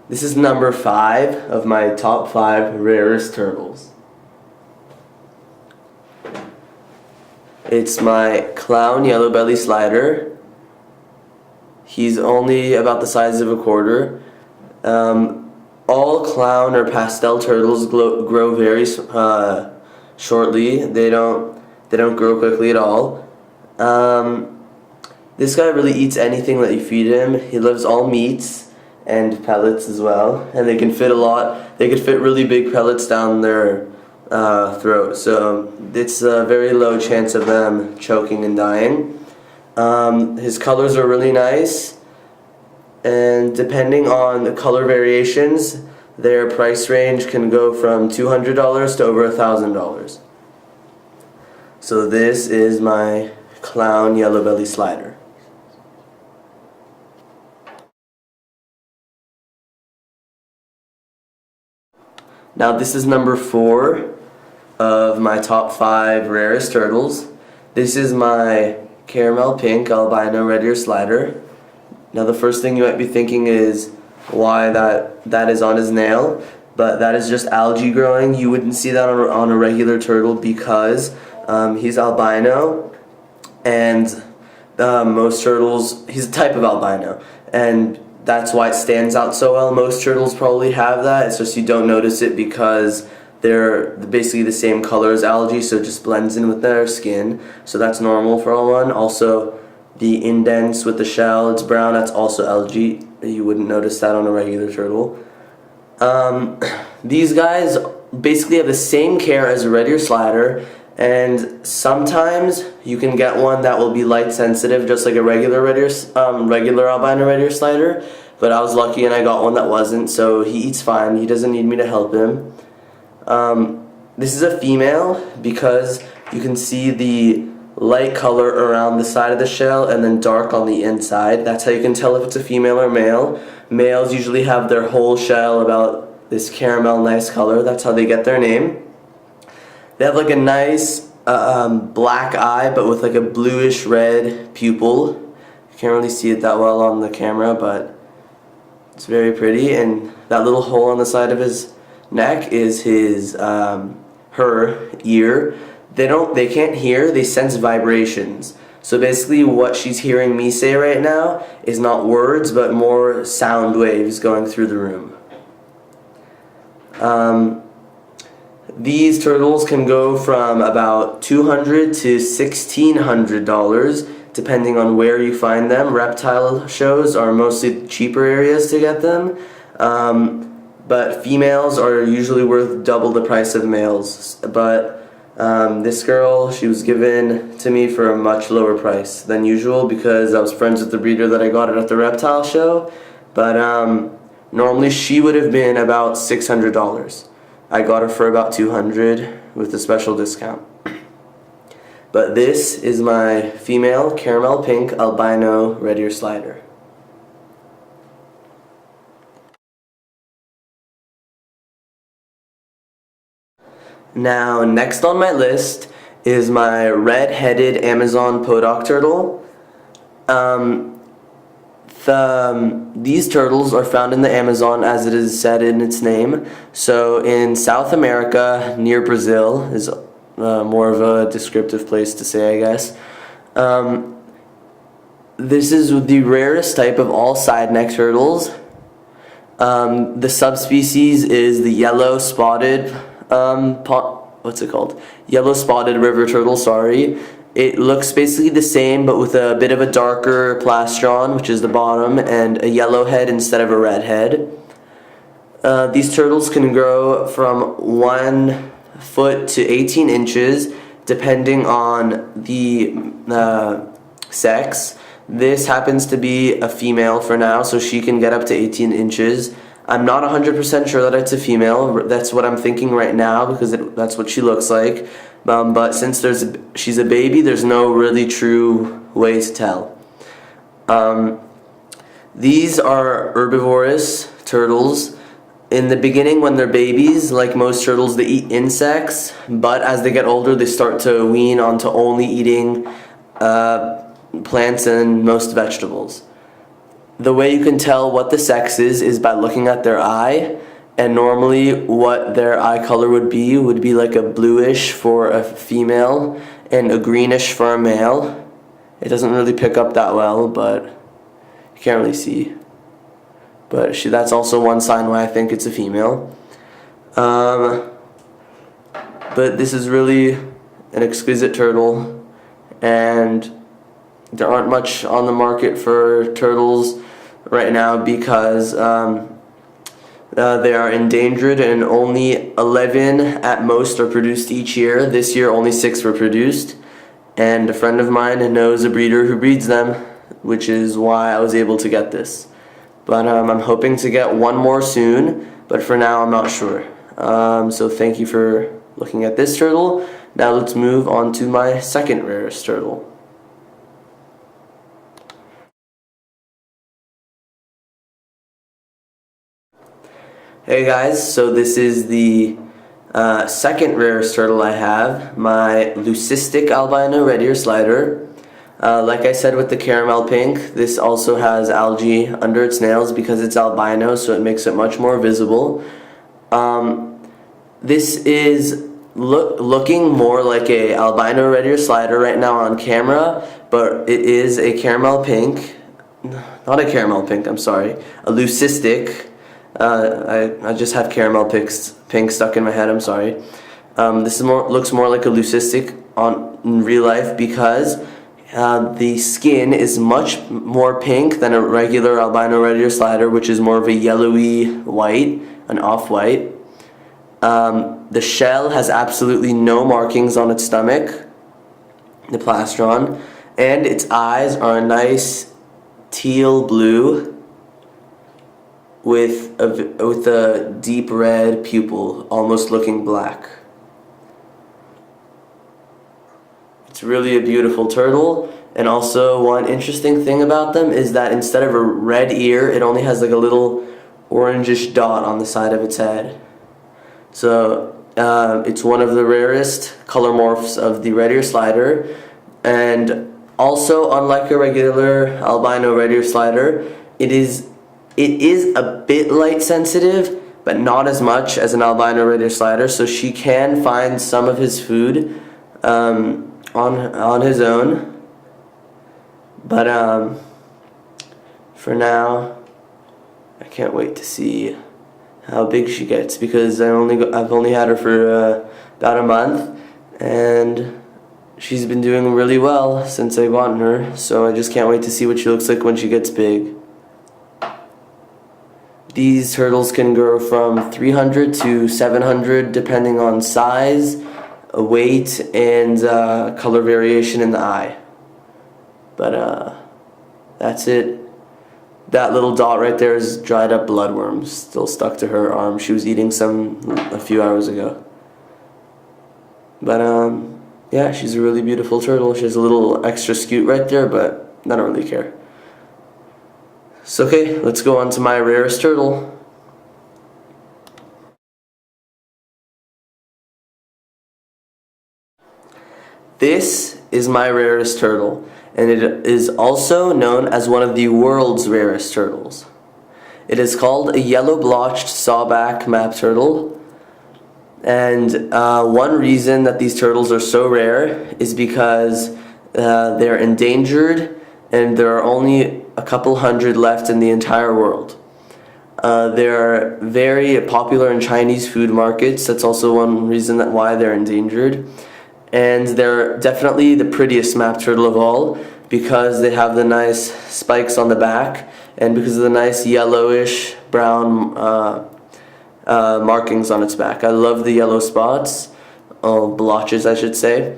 This is number 5 of my top 5 rarest turtles. It's my clown yellow belly slider. He's only about the size of a quarter. All clown or pastel turtles grow very shortly. They don't grow quickly at all. This guy really eats anything that you feed him. He loves all meats and pellets as well, and they can fit a lot. They could fit really big pellets down their throat, so it's a very low chance of them choking and dying. His colors are really nice, and depending on the color variations, their price range can go from $200 to over $1,000. So this is my clown yellow belly slider. Now this is number 4 of my top 5 rarest turtles. This is my caramel pink albino red ear slider. Now the first thing you might be thinking is why that is on his nail, but that is just algae growing. You wouldn't see that on a regular turtle because he's albino, and most turtles, he's a type of albino, and that's why it stands out so well. Most turtles probably have that. It's just you don't notice it because they're basically the same color as algae, so it just blends in with their skin. So that's normal for one. Also, the indents with the shell, it's brown, that's also algae. You wouldn't notice that on a regular turtle. These guys basically have the same care as a red ear slider, and sometimes you can get one that will be light sensitive, just like a regular regular albino red ear slider. But I was lucky and I got one that wasn't, so he eats fine. He doesn't need me to help him. This is a female because you can see the light color around the side of the shell and then dark on the inside. That's how you can tell if it's a female or male. Males usually have their whole shell about this caramel nice color. That's how they get their name. They have like a nice black eye, but with like a bluish red pupil. You can't really see it that well on the camera, but it's very pretty. And that little hole on the side of his neck is her ear. They can't hear, they sense vibrations. So basically what she's hearing me say right now is not words, but more sound waves going through the room. These turtles can go from about $200 to $1,600 depending on where you find them. Reptile shows are mostly cheaper areas to get them, but females are usually worth double the price of males. But this girl, she was given to me for a much lower price than usual because I was friends with the breeder that I got it at the reptile show. But normally she would have been about $600. I got her for about $200 with a special discount. But this is my female caramel pink albino red ear slider. Now next on my list is my red-headed Amazon Podoc turtle. These turtles are found in the Amazon, as it is said in its name. So in South America, near Brazil, is more of a descriptive place to say, I guess. This is the rarest type of all side-neck turtles. The subspecies is the yellow spotted, yellow spotted river turtle, sorry. It looks basically the same, but with a bit of a darker plastron, which is the bottom, and a yellow head instead of a red head. These turtles can grow from 1 foot to 18 inches, depending on the sex. This happens to be a female for now, so she can get up to 18 inches. I'm not 100% sure that it's a female. That's what I'm thinking right now because that's what she looks like. But since she's a baby, there's no really true way to tell. These are herbivorous turtles. In the beginning, when they're babies, like most turtles, they eat insects. But as they get older, they start to wean onto only eating plants and most vegetables. the way you can tell what the sex is by looking at their eye. And normally what their eye color would be like a bluish for a female and a greenish for a male. It doesn't really pick up that well, but you can't really see. But that's also one sign why I think it's a female. But this is really an exquisite turtle, and there aren't much on the market for turtles right now because they are endangered, and only 11 at most are produced each year. This year only 6 were produced, and a friend of mine knows a breeder who breeds them, which is why I was able to get this. But I'm hoping to get one more soon, but for now I'm not sure. So thank you for looking at this turtle. Now let's move on to my second rarest turtle. Hey guys, so this is the second rarest turtle I have, my leucistic albino red ear slider. Like I said with the caramel pink, this also has algae under its nails because it's albino, so it makes it much more visible. This is looking more like a albino red ear slider right now on camera, but it is a caramel pink, not a caramel pink, I'm sorry, a leucistic. I just have caramel pink stuck in my head, I'm sorry. This looks more like a leucistic in real life because the skin is much more pink than a regular albino red ear slider, which is more of a yellowy white, an off-white. The shell has absolutely no markings on its stomach, the plastron, and its eyes are a nice teal blue with a deep red pupil, almost looking black. It's really a beautiful turtle, and also one interesting thing about them is that instead of a red ear, it only has like a little orangish dot on the side of its head. So it's one of the rarest color morphs of the red ear slider, and also unlike a regular albino red ear slider, it is a bit light sensitive, but not as much as an albino red ear slider, so she can find some of his food on his own. But for now, I can't wait to see how big she gets because I've only had her for about a month, and she's been doing really well since I gotten her, so I just can't wait to see what she looks like when she gets big. These turtles can grow from 300 to 700 depending on size, weight, and color variation in the eye. But that's it. That little dot right there is dried up bloodworms still stuck to her arm. She was eating some a few hours ago. But yeah, she's a really beautiful turtle. She has a little extra scute right there, but I don't really care. So okay, let's go on to my rarest turtle. This is my rarest turtle, and it is also known as one of the world's rarest turtles. It is called a yellow-blotched sawback map turtle, and one reason that these turtles are so rare is because they're endangered, and there are only a couple hundred left in the entire world. They're very popular in Chinese food markets. That's also one reason why they're endangered. And they're definitely the prettiest map turtle of all because they have the nice spikes on the back and because of the nice yellowish brown markings on its back. I love the yellow spots, blotches I should say,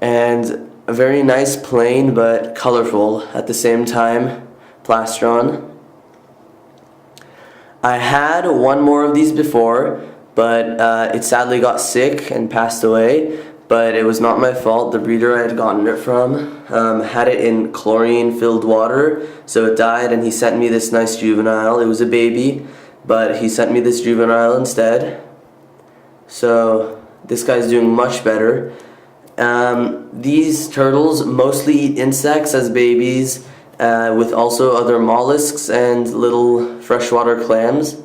and a very nice plain but colorful at the same time plastron. I had one more of these before, but it sadly got sick and passed away. But it was not my fault. The breeder I had gotten it from had it in chlorine-filled water, so it died, and he sent me this nice juvenile. It was a baby, but he sent me this juvenile instead. So this guy's doing much better. These turtles mostly eat insects as babies, with also other mollusks and little freshwater clams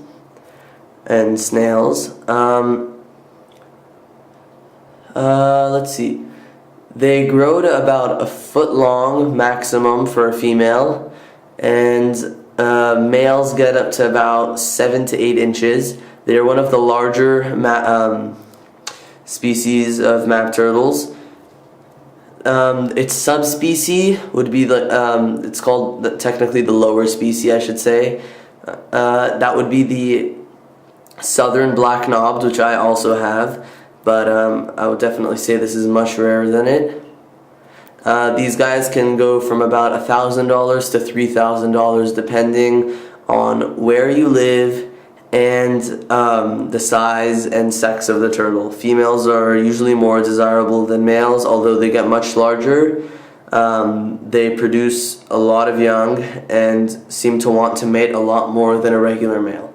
and snails. Let's see. They grow to about a foot long maximum for a female, and males get up to about 7 to 8 inches. They're one of the larger species of map turtles. Its subspecies would be it's called technically the lower species, I should say. That would be the southern black knobs, which I also have, but I would definitely say this is much rarer than it. These guys can go from about $1,000 to $3,000 depending on where you live and the size and sex of the turtle. Females are usually more desirable than males, although they get much larger. They produce a lot of young and seem to want to mate a lot more than a regular male.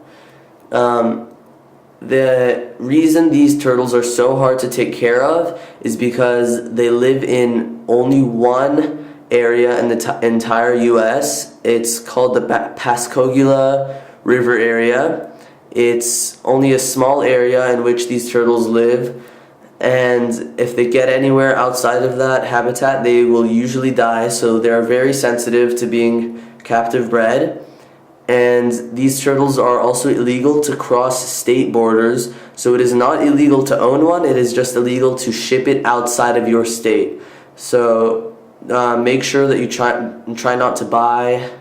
The reason these turtles are so hard to take care of is because they live in only one area in the entire U.S. It's called the Pascagoula River area. It's only a small area in which these turtles live, and if they get anywhere outside of that habitat, they will usually die, so they're very sensitive to being captive bred. And these turtles are also illegal to cross state borders, so it is not illegal to own one, it is just illegal to ship it outside of your state. So make sure that you try not to buy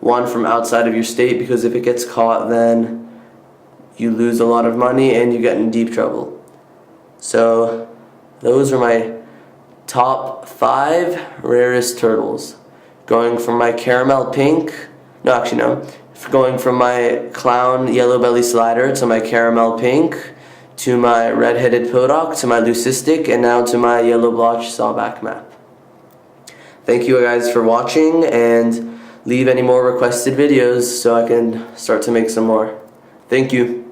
one from outside of your state, because if it gets caught, then you lose a lot of money and you get in deep trouble. So those are my top 5 rarest turtles. Going from my caramel pink, going from my clown yellow belly slider to my caramel pink, to my red-headed podoc, to my leucistic, and now to my yellow blotch sawback map. Thank you guys for watching, and leave any more requested videos so I can start to make some more. Thank you.